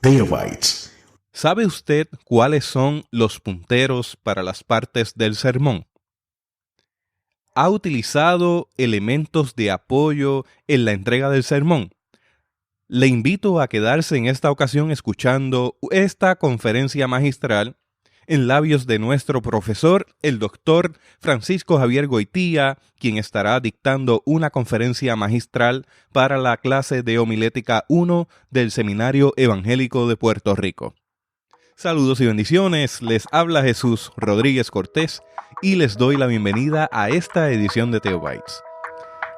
Teobytes. ¿Sabe usted cuáles son los punteros para las partes del sermón? ¿Ha utilizado elementos de apoyo en la entrega del sermón? Le invito a quedarse en esta ocasión escuchando esta conferencia magistral en labios de nuestro profesor, el doctor Francisco Javier Goitía, quien estará dictando una conferencia magistral para la clase de Homilética 1 del Seminario Evangélico de Puerto Rico. Saludos y bendiciones, les habla Jesús Rodríguez Cortés y les doy la bienvenida a esta edición de Teobytes.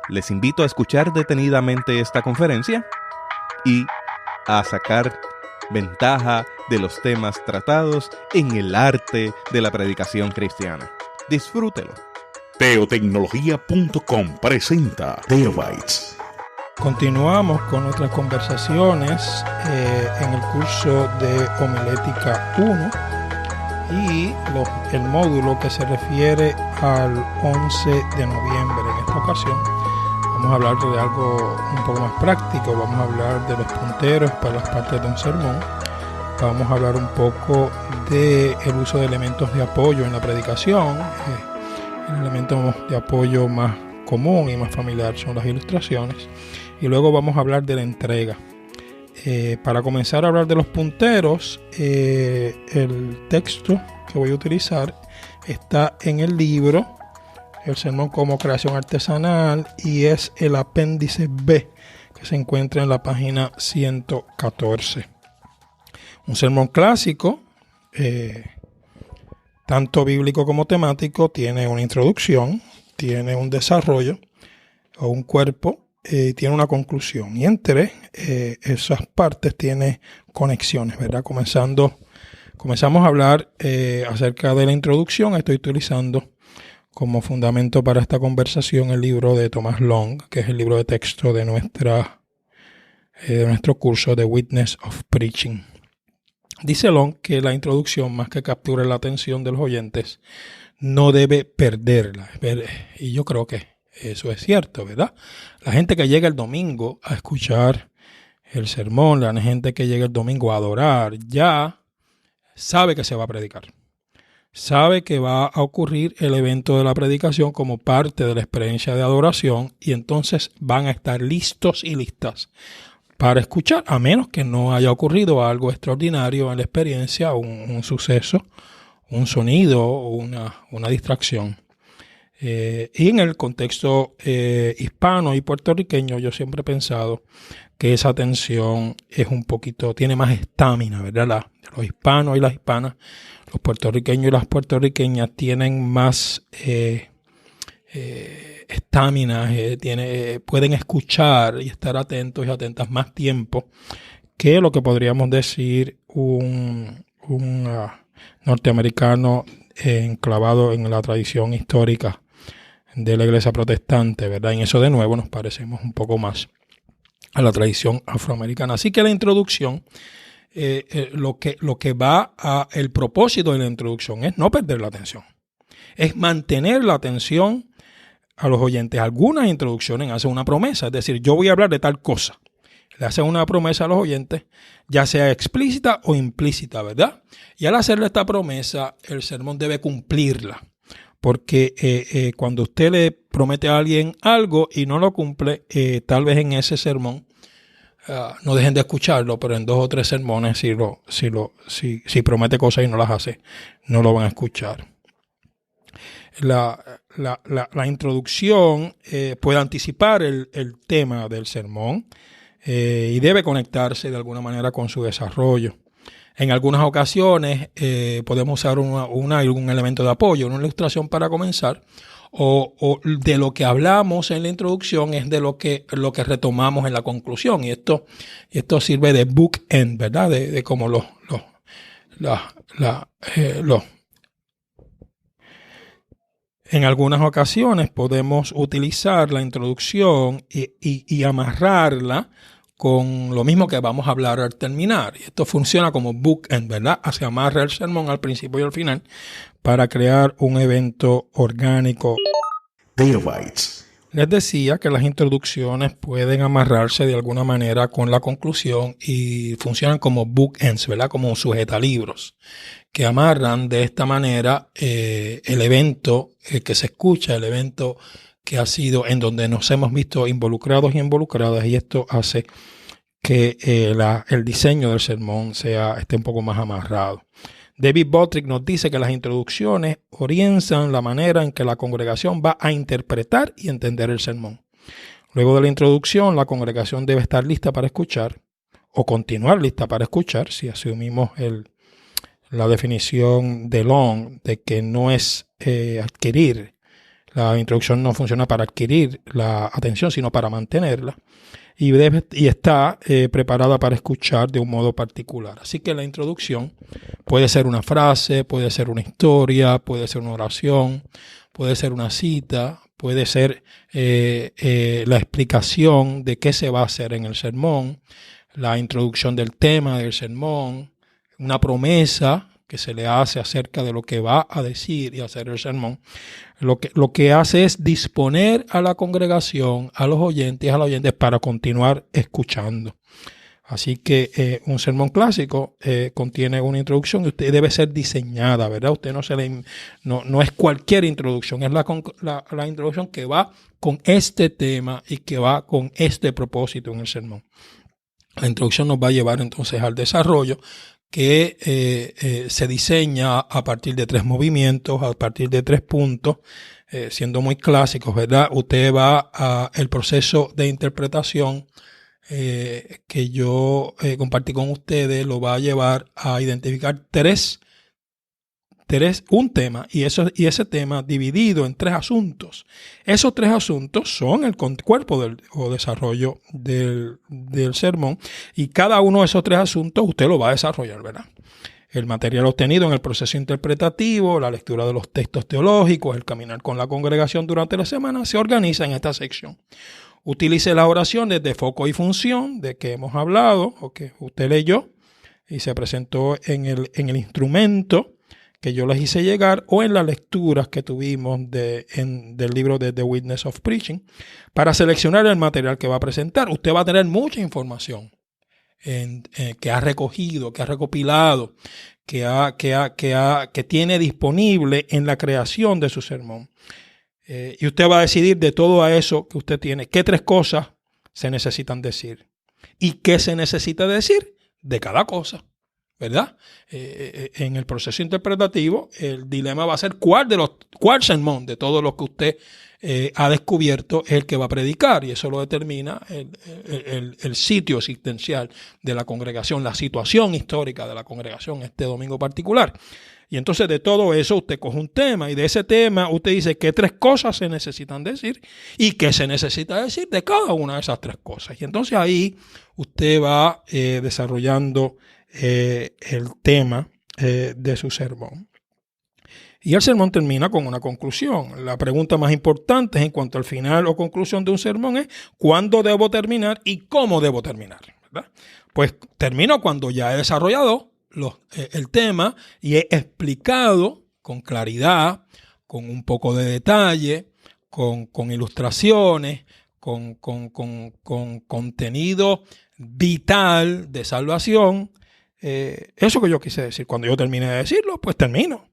Les invito a escuchar detenidamente esta conferencia y a sacar ventaja de los temas tratados en el arte de la predicación cristiana. Disfrútelo. Teotecnología.com presenta Teobytes. Continuamos con nuestras conversaciones en el curso de Homilética 1 y el módulo que se refiere al 11 de noviembre. En esta ocasión vamos a hablar de algo un poco más práctico. Vamos a hablar de los punteros para las partes de un sermón. Vamos a hablar un poco del uso de elementos de apoyo en la predicación. El elemento de apoyo más común y más familiar son las ilustraciones. Y luego vamos a hablar de la entrega. Para comenzar a hablar de los punteros, el texto que voy a utilizar está en el libro El Sermón como Creación Artesanal y es el apéndice B que se encuentra en la página 114. Un sermón clásico, tanto bíblico como temático, tiene una introducción, tiene un desarrollo o un cuerpo, tiene una conclusión. Y entre esas partes tiene conexiones, ¿verdad? Comenzamos a hablar acerca de la introducción. Estoy utilizando como fundamento para esta conversación el libro de Thomas Long, que es el libro de texto de nuestro curso de Witness of Preaching. Dice Long que la introducción, más que capture la atención de los oyentes, no debe perderla. Y yo creo que eso es cierto, ¿verdad? La gente que llega el domingo a escuchar el sermón, la gente que llega el domingo a adorar, ya sabe que se va a predicar. Sabe que va a ocurrir el evento de la predicación como parte de la experiencia de adoración y entonces van a estar listos y listas para escuchar, a menos que no haya ocurrido algo extraordinario en la experiencia, un suceso, un sonido o una distracción. Y en el contexto hispano y puertorriqueño yo siempre he pensado que esa atención es un poquito, tiene más estamina, ¿verdad? Los hispanos y las hispanas, los puertorriqueños y las puertorriqueñas tienen más estamina, pueden escuchar y estar atentos y atentas más tiempo que lo que podríamos decir un norteamericano enclavado en la tradición histórica de la iglesia protestante, ¿verdad? En eso de nuevo nos parecemos un poco más a la tradición afroamericana. Así que la introducción, lo que va a el propósito de la introducción es no perder la atención, es mantener la atención a los oyentes. Algunas introducciones hacen una promesa, es decir, yo voy a hablar de tal cosa. Le hacen una promesa a los oyentes, ya sea explícita o implícita, ¿verdad? Y al hacerle esta promesa, el sermón debe cumplirla. Porque cuando usted le promete a alguien algo y no lo cumple, tal vez en ese sermón no dejen de escucharlo, pero en 2 o 3 sermones, si promete cosas y no las hace, no lo van a escuchar. La introducción puede anticipar el tema del sermón y debe conectarse de alguna manera con su desarrollo. En algunas ocasiones podemos usar algún elemento de apoyo, una ilustración para comenzar, o de lo que hablamos en la introducción es de lo que retomamos en la conclusión. Y esto sirve de bookend, ¿verdad? De como En algunas ocasiones podemos utilizar la introducción y amarrarla con lo mismo que vamos a hablar al terminar. Y esto funciona como bookend, ¿verdad? Se amarra el sermón al principio y al final para crear un evento orgánico. Teobytes. Les decía que las introducciones pueden amarrarse de alguna manera con la conclusión y funcionan como bookends, ¿verdad? Como sujetalibros, que amarran de esta manera el evento que se escucha, el evento que ha sido en donde nos hemos visto involucrados y involucradas, y esto hace que el diseño del sermón esté un poco más amarrado. David Bottrick nos dice que las introducciones orientan la manera en que la congregación va a interpretar y entender el sermón. Luego de la introducción, la congregación debe estar lista para escuchar o continuar lista para escuchar, si asumimos la definición de Long de que no es adquirir. La introducción no funciona para adquirir la atención, sino para mantenerla. Y está preparada para escuchar de un modo particular. Así que la introducción puede ser una frase, puede ser una historia, puede ser una oración, puede ser una cita, puede ser la explicación de qué se va a hacer en el sermón, la introducción del tema del sermón, una promesa que se le hace acerca de lo que va a decir y hacer el sermón. Lo que hace es disponer a la congregación, a los oyentes, para continuar escuchando. Así que un sermón clásico contiene una introducción y usted debe ser diseñada, ¿verdad? Usted no es cualquier introducción, es la introducción que va con este tema y que va con este propósito en el sermón. La introducción nos va a llevar entonces al desarrollo, que se diseña a partir de 3 movimientos, a partir de 3 puntos, siendo muy clásicos, ¿verdad? Usted va el proceso de interpretación que yo compartí con ustedes, lo va a llevar a identificar un tema y ese tema dividido en 3 asuntos. Esos 3 asuntos son el cuerpo o desarrollo del sermón, y cada uno de esos 3 asuntos usted lo va a desarrollar, ¿verdad? El material obtenido en el proceso interpretativo, la lectura de los textos teológicos, el caminar con la congregación durante la semana, se organiza en esta sección. Utilice las oraciones de foco y función de que hemos hablado o que usted leyó y se presentó en el instrumento que yo les hice llegar, o en las lecturas que tuvimos del libro de The Witness of Preaching, para seleccionar el material que va a presentar. Usted va a tener mucha información que ha recogido, que ha recopilado, que tiene disponible en la creación de su sermón. Y usted va a decidir de todo eso que usted tiene, qué 3 cosas se necesitan decir y qué se necesita decir de cada cosa, ¿verdad? En el proceso interpretativo, el dilema va a ser cuál sermón de todos los que usted ha descubierto es el que va a predicar, y eso lo determina el sitio existencial de la congregación, la situación histórica de la congregación este domingo particular. Y entonces de todo eso usted coge un tema, y de ese tema usted dice qué 3 cosas se necesitan decir y qué se necesita decir de cada una de esas 3 cosas. Y entonces ahí usted va desarrollando el tema de su sermón. Y el sermón termina con una conclusión. La pregunta más importante en cuanto al final o conclusión de un sermón es ¿cuándo debo terminar y cómo debo terminar? ¿Verdad? Pues termino cuando ya he desarrollado el tema y he explicado con claridad, con un poco de detalle, con ilustraciones, con contenido vital de salvación. Eso que yo quise decir. Cuando yo termine de decirlo, pues termino.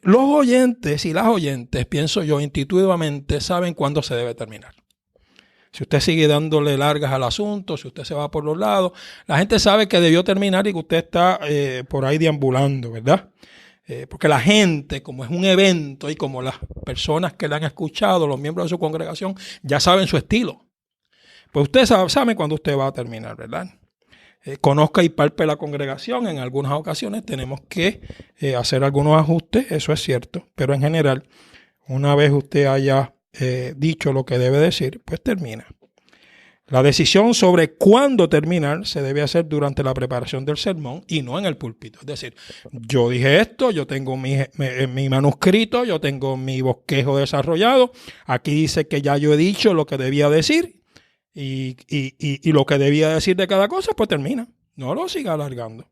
Los oyentes y las oyentes, pienso yo, intuitivamente saben cuándo se debe terminar. Si usted sigue dándole largas al asunto, si usted se va por los lados, la gente sabe que debió terminar y que usted está por ahí deambulando, ¿verdad? Porque la gente, como es un evento y como las personas que le han escuchado, los miembros de su congregación, ya saben su estilo. Pues usted sabe cuándo usted va a terminar, ¿verdad? Conozca y palpe la congregación. En algunas ocasiones tenemos que hacer algunos ajustes, eso es cierto, pero en general, una vez usted haya dicho lo que debe decir, pues termina. La decisión sobre cuándo terminar se debe hacer durante la preparación del sermón y no en el púlpito. Es decir, yo dije esto, yo tengo mi manuscrito, yo tengo mi bosquejo desarrollado, aquí dice que ya yo he dicho lo que debía decir. Y lo que debía decir de cada cosa, pues termina. No lo siga alargando.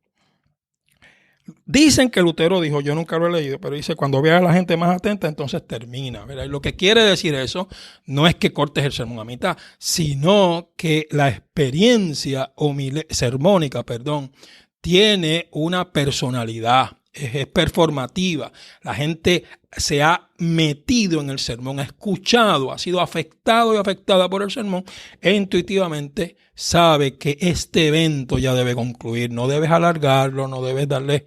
Dicen que Lutero dijo, yo nunca lo he leído, pero dice, cuando veas a la gente más atenta, entonces termina, ¿verdad? Y lo que quiere decir eso no es que cortes el sermón a mitad, sino que la experiencia sermónica, tiene una personalidad, es performativa. La gente se ha metido en el sermón, ha escuchado, ha sido afectado y afectada por el sermón e intuitivamente sabe que este evento ya debe concluir. No debes alargarlo, no debes darle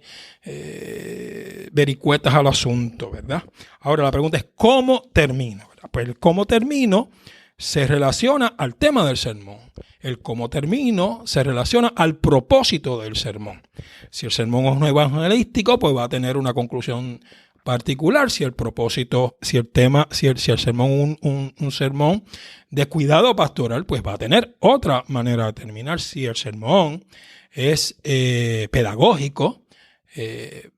vericuetas al asunto, ¿verdad? Ahora la pregunta es, ¿cómo termino? Pues el cómo termino se relaciona al tema del sermón. El cómo termino se relaciona al propósito del sermón. Si el sermón es un evangelístico, pues va a tener una conclusión particular. Si el propósito, si el sermón un sermón de cuidado pastoral, pues va a tener otra manera de terminar. Si el sermón es pedagógico,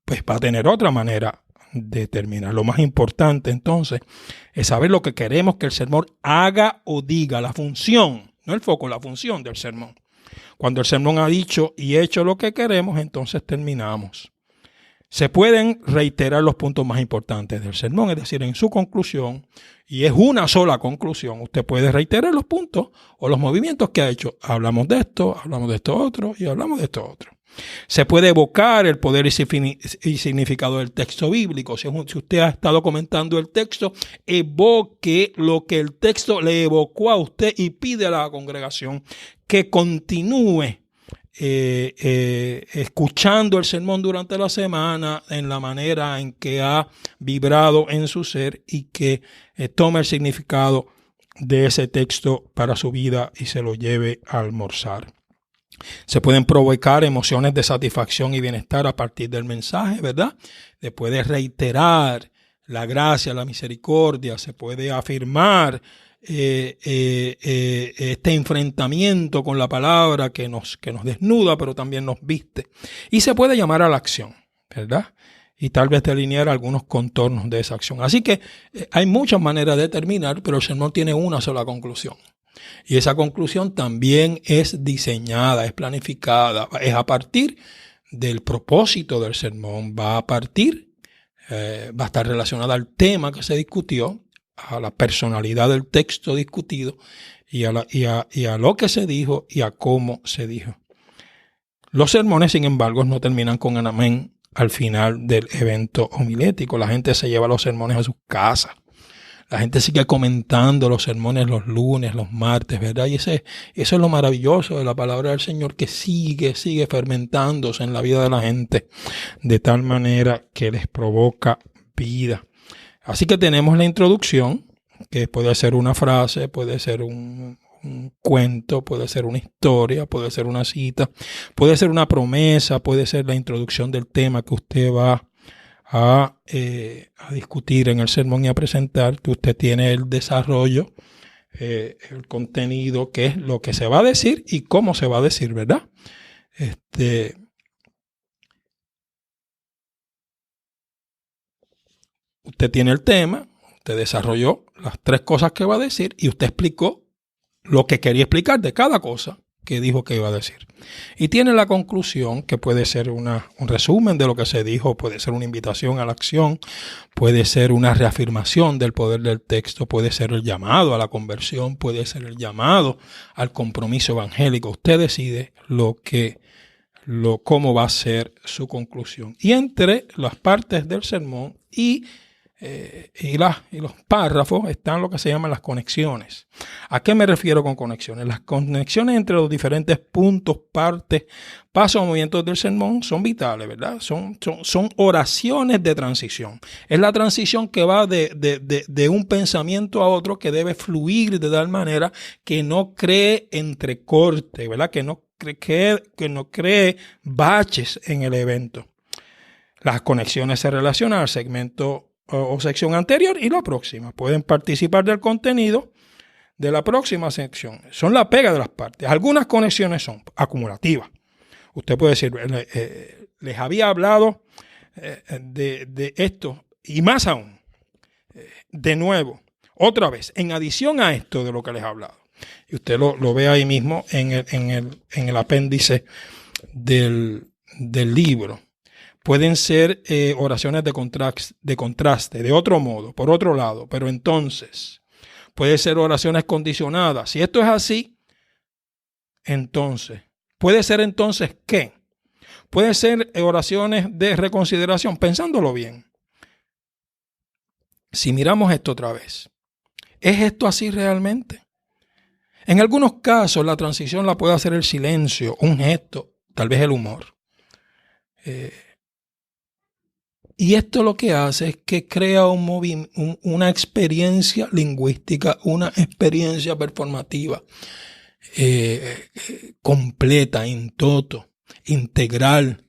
pues va a tener otra manera de terminar. Lo más importante entonces es saber lo que queremos que el sermón haga o diga, la función, no el foco, la función del sermón. Cuando el sermón ha dicho y hecho lo que queremos, entonces terminamos. Se pueden reiterar los puntos más importantes del sermón, es decir, en su conclusión, y es una sola conclusión, usted puede reiterar los puntos o los movimientos que ha hecho. Hablamos de esto otro y hablamos de esto otro. Se puede evocar el poder y significado del texto bíblico. Si usted ha estado comentando el texto, evoque lo que el texto le evocó a usted y pide a la congregación que continúe escuchando el sermón durante la semana en la manera en que ha vibrado en su ser y que tome el significado de ese texto para su vida y se lo lleve a almorzar. Se pueden provocar emociones de satisfacción y bienestar a partir del mensaje, ¿verdad? Se puede reiterar la gracia, la misericordia, se puede afirmar este enfrentamiento con la palabra que nos desnuda, pero también nos viste. Y se puede llamar a la acción, ¿verdad? Y tal vez delinear algunos contornos de esa acción. Así que hay muchas maneras de terminar, pero el sermón tiene una sola conclusión. Y esa conclusión también es diseñada, es planificada, es a partir del propósito del sermón, va a estar relacionada al tema que se discutió, a la personalidad del texto discutido y a lo que se dijo y a cómo se dijo. Los sermones, sin embargo, no terminan con un amén al final del evento homilético. La gente se lleva los sermones a sus casas. La gente sigue comentando los sermones los lunes, los martes, ¿verdad? Y eso es lo maravilloso de la palabra del Señor, que sigue fermentándose en la vida de la gente de tal manera que les provoca vida. Así que tenemos la introducción, que puede ser una frase, puede ser un cuento, puede ser una historia, puede ser una cita, puede ser una promesa, puede ser la introducción del tema que usted va a discutir en el sermón y a presentar, que usted tiene el desarrollo, el contenido, que es lo que se va a decir y cómo se va a decir, ¿verdad? Usted tiene el tema, usted desarrolló las 3 cosas que va a decir y usted explicó lo que quería explicar de cada cosa que dijo que iba a decir. Y tiene la conclusión, que puede ser un resumen de lo que se dijo, puede ser una invitación a la acción, puede ser una reafirmación del poder del texto, puede ser el llamado a la conversión, puede ser el llamado al compromiso evangélico. Usted decide cómo va a ser su conclusión. Y entre las partes del sermón y los párrafos están lo que se llaman las conexiones. ¿A qué me refiero con conexiones? Las conexiones entre los diferentes puntos, partes, pasos o movimientos del sermón son vitales, ¿verdad? Son oraciones de transición. Es la transición que va de un pensamiento a otro, que debe fluir de tal manera que no cree entrecorte, ¿verdad? Que no cree baches en el evento. Las conexiones se relacionan al segmento o sección anterior y la próxima. Pueden participar del contenido de la próxima sección. Son la pega de las partes. Algunas conexiones son acumulativas. Usted puede decir, les había hablado de esto y más aún. De nuevo, otra vez, en adición a esto de lo que les he hablado. Y usted lo ve ahí mismo en el apéndice del libro. Pueden ser oraciones de contraste, de otro modo, por otro lado. Pero entonces, puede ser oraciones condicionadas. Si esto es así, entonces, ¿puede ser entonces qué? Puede ser oraciones de reconsideración, pensándolo bien. Si miramos esto otra vez, ¿es esto así realmente? En algunos casos la transición la puede hacer el silencio, un gesto, tal vez el humor. Y esto lo que hace es que crea una experiencia lingüística, una experiencia performativa completa, in toto, integral,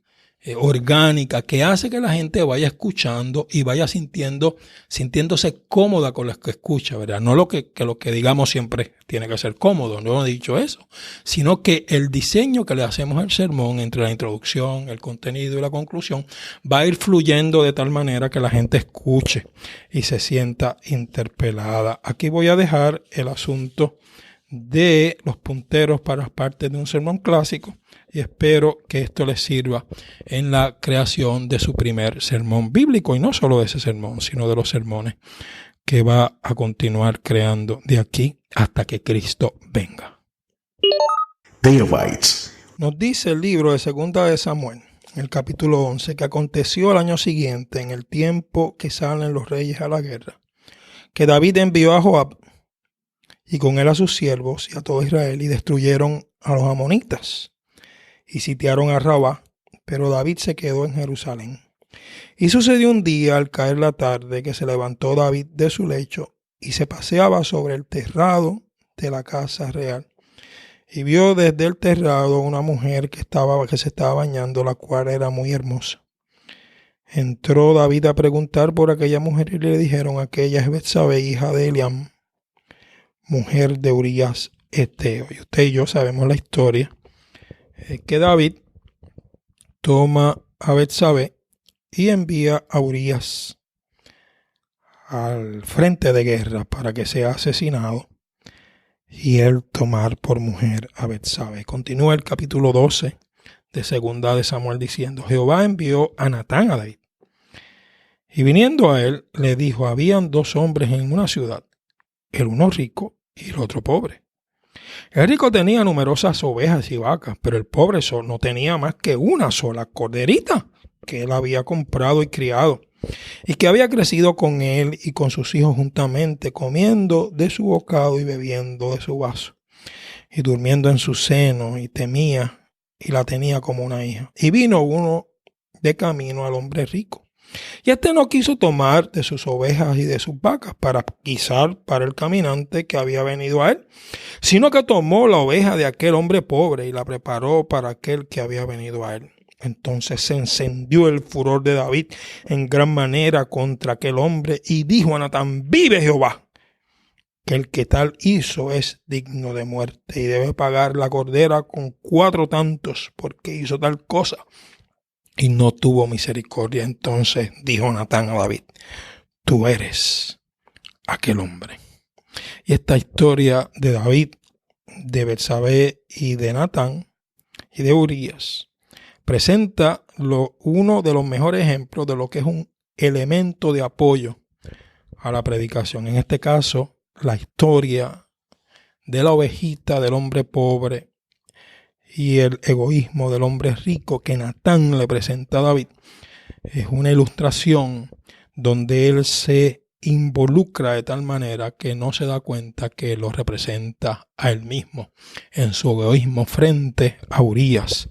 orgánica, que hace que la gente vaya escuchando y vaya sintiéndose cómoda con lo que escucha, ¿verdad? No lo que digamos siempre tiene que ser cómodo, no he dicho eso, sino que el diseño que le hacemos al sermón entre la introducción, el contenido y la conclusión va a ir fluyendo de tal manera que la gente escuche y se sienta interpelada. Aquí voy a dejar el asunto de los punteros para las partes de un sermón clásico y espero que esto les sirva en la creación de su primer sermón bíblico, y no solo de ese sermón, sino de los sermones que va a continuar creando de aquí hasta que Cristo venga. Teobites. Nos dice el libro de Segunda de Samuel, en el capítulo 11, que aconteció el año siguiente, en el tiempo que salen los reyes a la guerra, que David envió a Joab y con él a sus siervos y a todo Israel, y destruyeron a los amonitas y sitiaron a Rabá, pero David se quedó en Jerusalén. Y sucedió un día, al caer la tarde, que se levantó David de su lecho y se paseaba sobre el terrado de la casa real, y vio desde el terrado una mujer que se estaba bañando, la cual era muy hermosa. Entró David a preguntar por aquella mujer, y le dijeron: aquella es Betsabé, hija de Eliam, mujer de Urías Eteo. Y usted y yo sabemos la historia, que David toma a Betsabé y envía a Urías al frente de guerra para que sea asesinado y él tomar por mujer a Betsabé. Continúa el capítulo 12 de Segunda de Samuel diciendo: Jehová envió a Natán a David, y viniendo a él le dijo: habían dos hombres en una ciudad, el uno rico y el otro pobre. El rico tenía numerosas ovejas y vacas, pero el pobre no tenía más que una sola corderita que él había comprado y criado, y que había crecido con él y con sus hijos juntamente, comiendo de su bocado y bebiendo de su vaso, y durmiendo en su seno, y temía y la tenía como una hija. Y vino uno de camino al hombre rico, y éste no quiso tomar de sus ovejas y de sus vacas para guisar para el caminante que había venido a él, sino que tomó la oveja de aquel hombre pobre y la preparó para aquel que había venido a él. Entonces se encendió el furor de David en gran manera contra aquel hombre, y dijo a Natán: vive Jehová, que el que tal hizo es digno de muerte, y debe pagar la cordera con 4 tantos, porque hizo tal cosa y no tuvo misericordia. Entonces dijo Natán a David: tú eres aquel hombre. Y esta historia de David, de Betsabé y de Natán y de Urías presenta uno de los mejores ejemplos de lo que es un elemento de apoyo a la predicación. En este caso, la historia de la ovejita del hombre pobre y el egoísmo del hombre rico que Natán le presenta a David es una ilustración donde él se involucra de tal manera que no se da cuenta que lo representa a él mismo en su egoísmo frente a Urías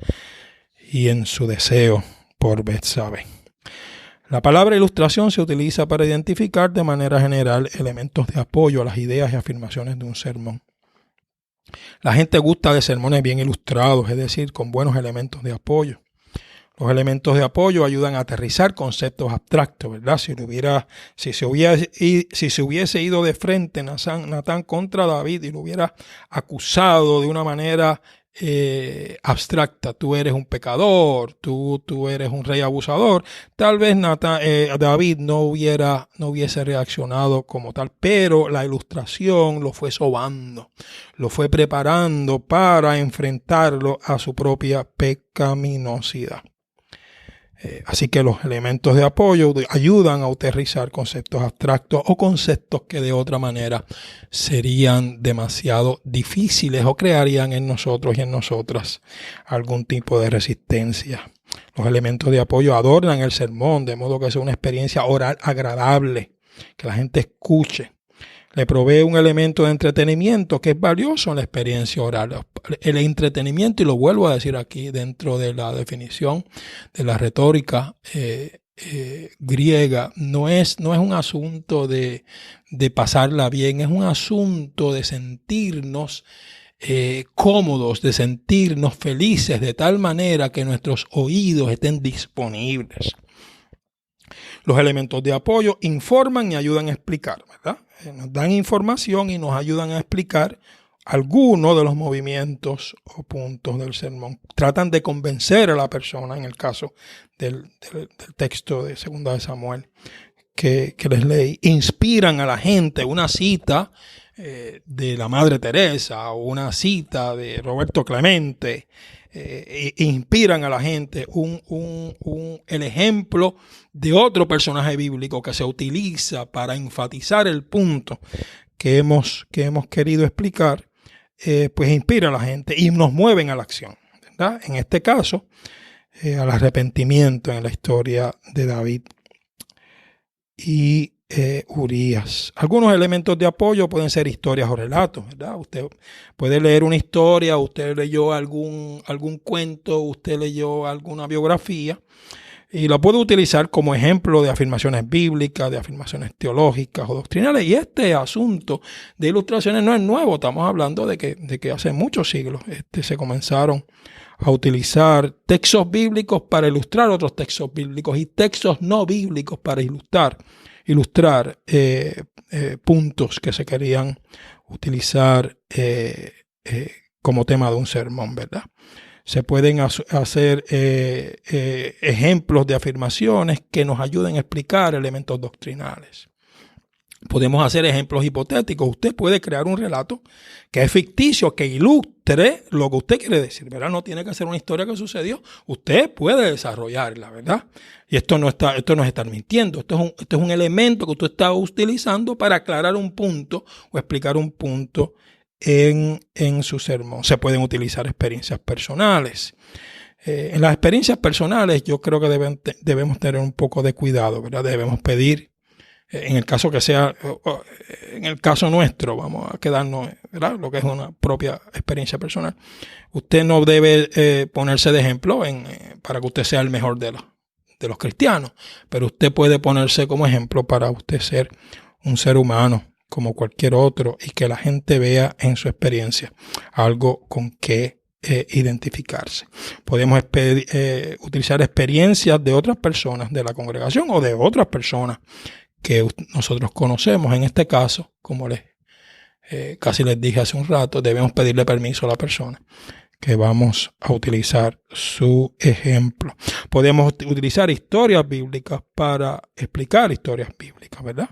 y en su deseo por Betsabé. La palabra ilustración se utiliza para identificar de manera general elementos de apoyo a las ideas y afirmaciones de un sermón. La gente gusta de sermones bien ilustrados, es decir, con buenos elementos de apoyo. Los elementos de apoyo ayudan a aterrizar conceptos abstractos, ¿verdad? Si se hubiese ido de frente Natán contra David y lo hubiera acusado de una manera abstracta: tú eres un pecador, tú eres un rey abusador, tal vez David no hubiese reaccionado como tal, pero la ilustración lo fue sobando, lo fue preparando para enfrentarlo a su propia pecaminosidad. Así que los elementos de apoyo ayudan a aterrizar conceptos abstractos o conceptos que de otra manera serían demasiado difíciles o crearían en nosotros y en nosotras algún tipo de resistencia. Los elementos de apoyo adornan el sermón de modo que sea una experiencia oral agradable, que la gente escuche. Le provee un elemento de entretenimiento que es valioso en la experiencia oral. El entretenimiento, y lo vuelvo a decir aquí dentro de la definición de la retórica griega, no es un asunto de pasarla bien, es un asunto de sentirnos cómodos, de sentirnos felices, de tal manera que nuestros oídos estén disponibles. Los elementos de apoyo informan y ayudan a explicar, ¿verdad? Nos dan información y nos ayudan a explicar algunos de los movimientos o puntos del sermón. Tratan de convencer a la persona, en el caso del texto de 2 de Samuel que les leí. Inspiran a la gente una cita de la Madre Teresa o una cita de Roberto Clemente. Inspiran a la gente el ejemplo de otro personaje bíblico que se utiliza para enfatizar el punto que hemos querido explicar, pues inspira a la gente y nos mueven a la acción, ¿verdad? En este caso, al arrepentimiento en la historia de David y Urías. Algunos elementos de apoyo pueden ser historias o relatos, ¿verdad? Usted puede leer una historia, usted leyó algún cuento, usted leyó alguna biografía y lo puede utilizar como ejemplo de afirmaciones bíblicas, de afirmaciones teológicas o doctrinales. Y este asunto de ilustraciones no es nuevo, estamos hablando de que hace muchos siglos se comenzaron a utilizar textos bíblicos para ilustrar otros textos bíblicos y textos no bíblicos para ilustrar puntos que se querían utilizar como tema de un sermón, ¿verdad? Se pueden hacer ejemplos de afirmaciones que nos ayuden a explicar elementos doctrinales. Podemos hacer ejemplos hipotéticos. Usted puede crear un relato que es ficticio, que ilustre lo que usted quiere decir, ¿verdad? No tiene que ser una historia que sucedió. Usted puede desarrollarla, ¿verdad? Y esto no es estar mintiendo. Esto es un elemento que usted está utilizando para aclarar un punto o explicar un punto en su sermón. Se pueden utilizar experiencias personales. En las experiencias personales yo creo que debemos tener un poco de cuidado, ¿verdad? Debemos pedir, en el caso que sea, en el caso nuestro, vamos a quedarnos, ¿verdad? Lo que es una propia experiencia personal. Usted no debe ponerse de ejemplo para que usted sea el mejor de los cristianos, pero usted puede ponerse como ejemplo para usted ser un ser humano como cualquier otro y que la gente vea en su experiencia algo con que identificarse. Podemos utilizar experiencias de otras personas de la congregación o de otras personas que nosotros conocemos. En este caso, como casi les dije hace un rato, debemos pedirle permiso a la persona que vamos a utilizar su ejemplo. Podemos utilizar historias bíblicas para explicar historias bíblicas, ¿verdad?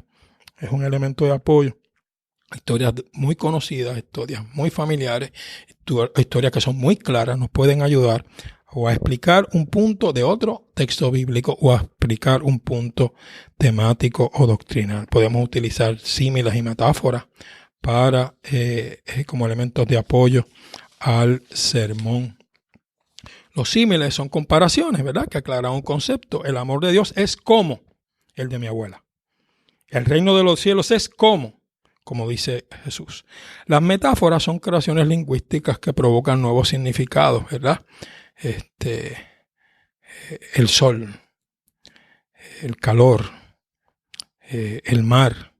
Es un elemento de apoyo. Historias muy conocidas, historias muy familiares, historias que son muy claras, nos pueden ayudar o a explicar un punto de otro texto bíblico o a explicar un punto temático o doctrinal. Podemos utilizar símiles y metáforas para como elementos de apoyo al sermón. Los símiles son comparaciones, ¿verdad? Que aclaran un concepto. El amor de Dios es como el de mi abuela. El reino de los cielos es como dice Jesús. Las metáforas son creaciones lingüísticas que provocan nuevos significados, ¿verdad? El sol, el calor, el mar,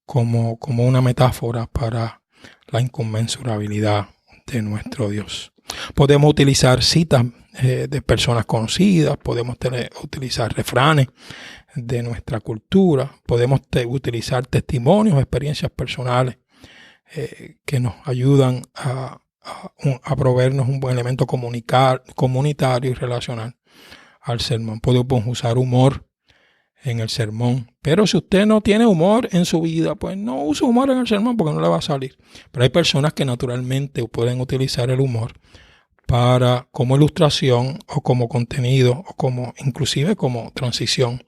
como una metáfora para la inconmensurabilidad de nuestro Dios. Podemos utilizar citas de personas conocidas, podemos utilizar refranes de nuestra cultura, podemos utilizar testimonios, experiencias personales que nos ayudan a proveernos un buen elemento comunitario y relacional al sermón. Podemos usar humor en el sermón, pero si usted no tiene humor en su vida, pues no use humor en el sermón porque no le va a salir. Pero hay personas que naturalmente pueden utilizar el humor como ilustración o como contenido o como inclusive como transición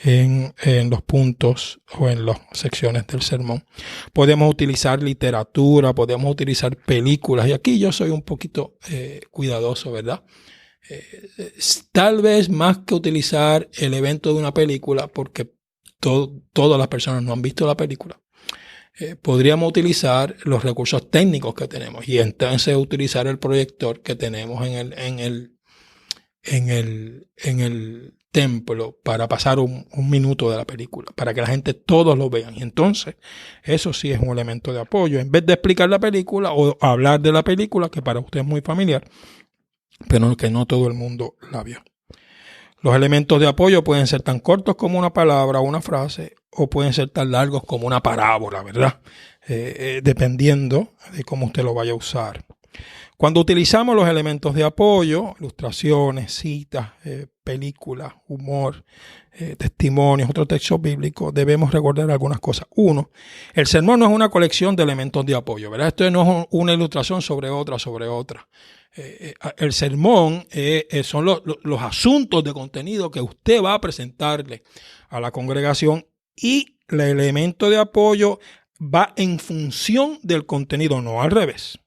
en los puntos o en las secciones del sermón. Podemos utilizar literatura, podemos utilizar películas, y aquí yo soy un poquito cuidadoso, ¿verdad? Tal vez más que utilizar el evento de una película, porque todas las personas no han visto la película, podríamos utilizar los recursos técnicos que tenemos y entonces utilizar el proyector que tenemos en el templo para pasar un minuto de la película, para que la gente todos lo vean. Y entonces eso sí es un elemento de apoyo. En vez de explicar la película o hablar de la película, que para usted es muy familiar, pero que no todo el mundo la vio. Los elementos de apoyo pueden ser tan cortos como una palabra o una frase, o pueden ser tan largos como una parábola, ¿verdad? Dependiendo de cómo usted lo vaya a usar. Cuando utilizamos los elementos de apoyo, ilustraciones, citas, películas, humor, testimonios, otros textos bíblicos, debemos recordar algunas cosas. Uno, el sermón no es una colección de elementos de apoyo, ¿verdad? Esto no es una ilustración sobre otra. El sermón son los asuntos de contenido que usted va a presentarle a la congregación, y el elemento de apoyo va en función del contenido, no al revés.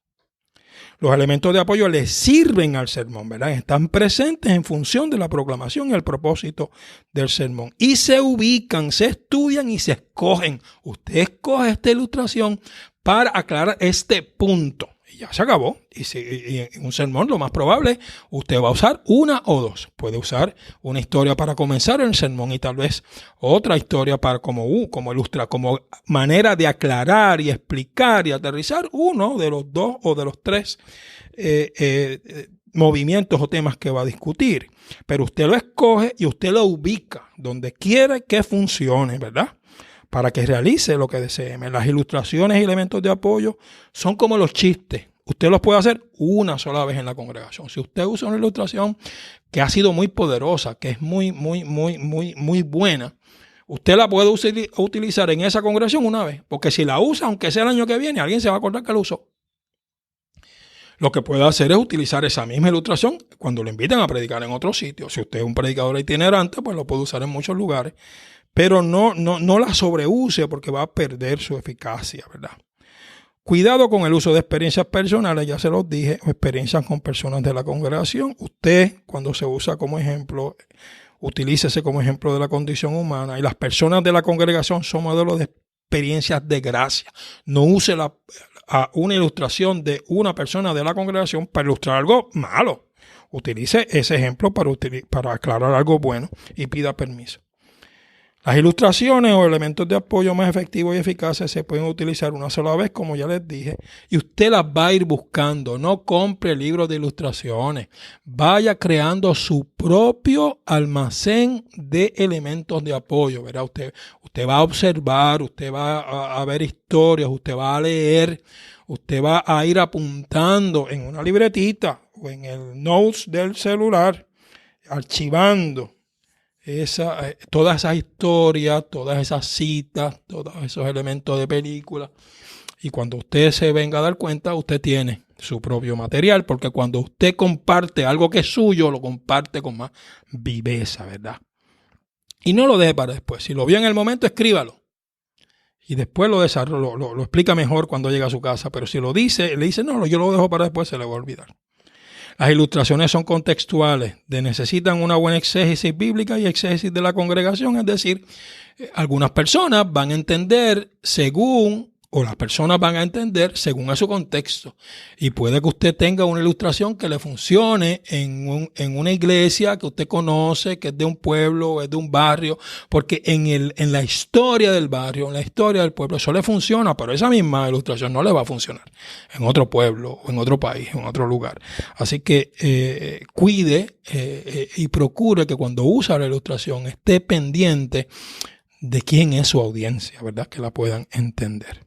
Los elementos de apoyo le sirven al sermón, ¿verdad? Están presentes en función de la proclamación y el propósito del sermón. Y se ubican, se estudian y se escogen. Usted escoge esta ilustración para aclarar este punto. Y ya se acabó. Y en un sermón lo más probable, usted va a usar una o dos. Puede usar una historia para comenzar el sermón y tal vez otra historia para como manera de aclarar y explicar y aterrizar uno de los dos o de los tres movimientos o temas que va a discutir. Pero usted lo escoge y usted lo ubica donde quiere que funcione, ¿verdad? Para que realice lo que desee. Las ilustraciones y elementos de apoyo son como los chistes. Usted los puede hacer una sola vez en la congregación. Si usted usa una ilustración que ha sido muy poderosa, que es muy buena, usted la puede utilizar en esa congregación una vez. Porque si la usa, aunque sea el año que viene, alguien se va a acordar que la usó. Lo que puede hacer es utilizar esa misma ilustración cuando lo invitan a predicar en otro sitio. Si usted es un predicador itinerante, pues lo puede usar en muchos lugares. Pero no la sobreuse porque va a perder su eficacia, ¿verdad? Cuidado con el uso de experiencias personales, ya se los dije, o experiencias con personas de la congregación. Usted, cuando se usa como ejemplo, utilícese como ejemplo de la condición humana, y las personas de la congregación son modelos de experiencias de gracia. No use una ilustración de una persona de la congregación para ilustrar algo malo. Utilice ese ejemplo para aclarar algo bueno y pida permiso. Las ilustraciones o elementos de apoyo más efectivos y eficaces se pueden utilizar una sola vez, como ya les dije, y usted las va a ir buscando. No compre libros de ilustraciones. Vaya creando su propio almacén de elementos de apoyo, ¿verdad? Usted va a observar, usted va a ver historias, usted va a leer, usted va a ir apuntando en una libretita o en el notes del celular, archivando todas esas historias, todas esas citas, todos esos elementos de película. Y cuando usted se venga a dar cuenta, usted tiene su propio material, porque cuando usted comparte algo que es suyo, lo comparte con más viveza, ¿verdad? Y no lo deje para después. Si lo vio en el momento, escríbalo. Y después lo explica mejor cuando llega a su casa. Pero si le dice, no, yo lo dejo para después, se le va a olvidar. Las ilustraciones son contextuales, necesitan una buena exégesis bíblica y exégesis de la congregación, es decir, algunas personas van a entender según a su contexto. Y puede que usted tenga una ilustración que le funcione en una iglesia que usted conoce, que es de un pueblo o es de un barrio, porque en la historia del barrio, en la historia del pueblo, eso le funciona, pero esa misma ilustración no le va a funcionar en otro pueblo o en otro país, en otro lugar. Así que cuide y procure que cuando usa la ilustración esté pendiente de quién es su audiencia, ¿verdad? Que la puedan entender.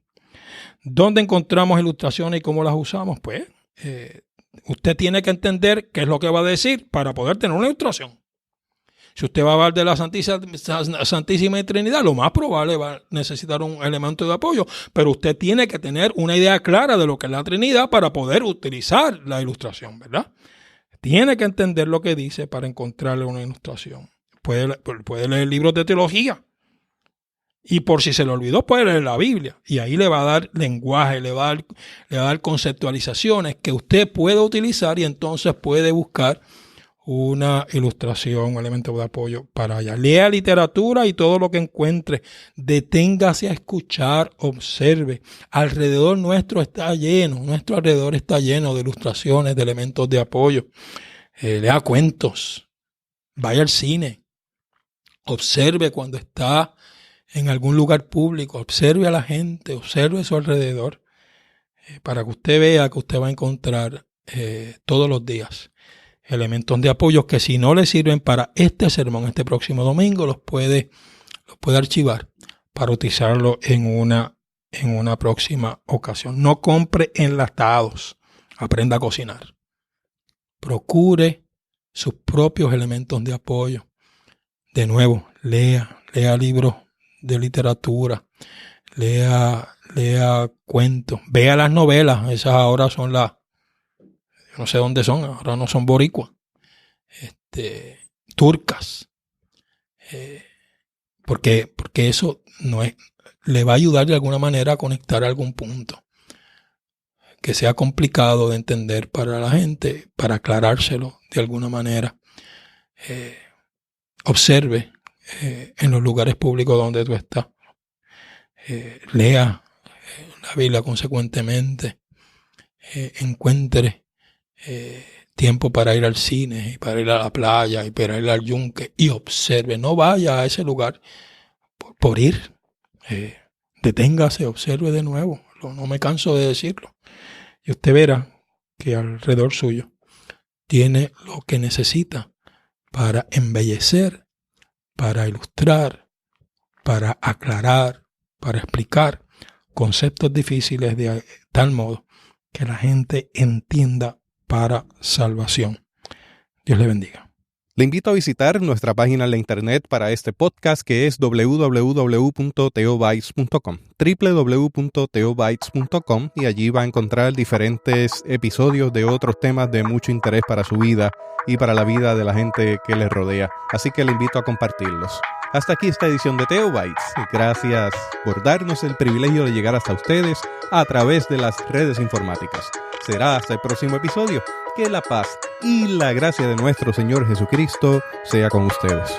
¿Dónde encontramos ilustraciones y cómo las usamos? Pues usted tiene que entender qué es lo que va a decir para poder tener una ilustración. Si usted va a hablar de la Santísima Trinidad, lo más probable va a necesitar un elemento de apoyo, pero usted tiene que tener una idea clara de lo que es la Trinidad para poder utilizar la ilustración, ¿verdad? Tiene que entender lo que dice para encontrarle una ilustración. Puede leer libros de teología. Y por si se le olvidó, puede leer la Biblia. Y ahí le va a dar lenguaje, le va a dar conceptualizaciones que usted puede utilizar y entonces puede buscar una ilustración, un elemento de apoyo para allá. Lea literatura y todo lo que encuentre. Deténgase a escuchar, observe. Alrededor nuestro está lleno, nuestro alrededor está lleno de ilustraciones, de elementos de apoyo. Lea cuentos. Vaya al cine. Observe cuando está en algún lugar público, observe a la gente, observe su alrededor, para que usted vea que usted va a encontrar todos los días elementos de apoyo que si no le sirven para este sermón, este próximo domingo, los puede archivar para utilizarlo en una próxima ocasión. No compre enlatados, aprenda a cocinar. Procure sus propios elementos de apoyo. De nuevo, lea libros de literatura, lea cuentos, vea las novelas, esas ahora son no sé dónde son, ahora no son boricuas, turcas, porque eso le va a ayudar de alguna manera a conectar algún punto que sea complicado de entender para la gente, para aclarárselo de alguna manera. Observe en los lugares públicos donde tú estás. Lea la Biblia consecuentemente. Encuentre tiempo para ir al cine, y para ir a la playa, y para ir al yunque, y observe. No vaya a ese lugar por ir. Deténgase, observe de nuevo. No me canso de decirlo. Y usted verá que alrededor suyo tiene lo que necesita para embellecer, para ilustrar, para aclarar, para explicar conceptos difíciles de tal modo que la gente entienda para salvación. Dios le bendiga. Le invito a visitar nuestra página en la internet para este podcast, que es www.theobytes.com, www.theobytes.com, y allí va a encontrar diferentes episodios de otros temas de mucho interés para su vida y para la vida de la gente que le rodea. Así que le invito a compartirlos. Hasta aquí esta edición de Theo Bytes. Gracias por darnos el privilegio de llegar hasta ustedes a través de las redes informáticas. Será hasta el próximo episodio. Que la paz y la gracia de nuestro Señor Jesucristo sea con ustedes.